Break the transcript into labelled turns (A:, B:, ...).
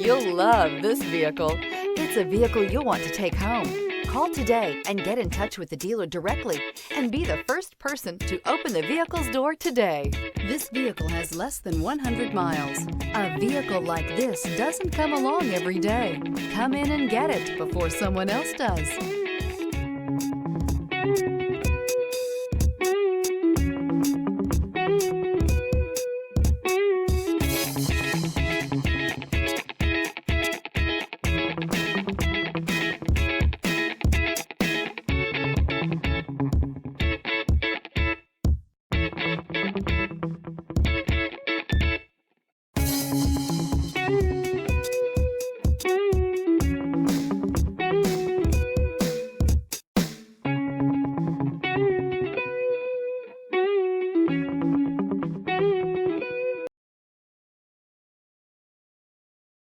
A: You'll love this vehicle. It's a vehicle you'll want to take home. Call today and get in touch with the dealer directly and be the first person to open the vehicle's door today. This vehicle has less than 100 miles. A vehicle like this doesn't come along every day. Come in and get it before someone else does.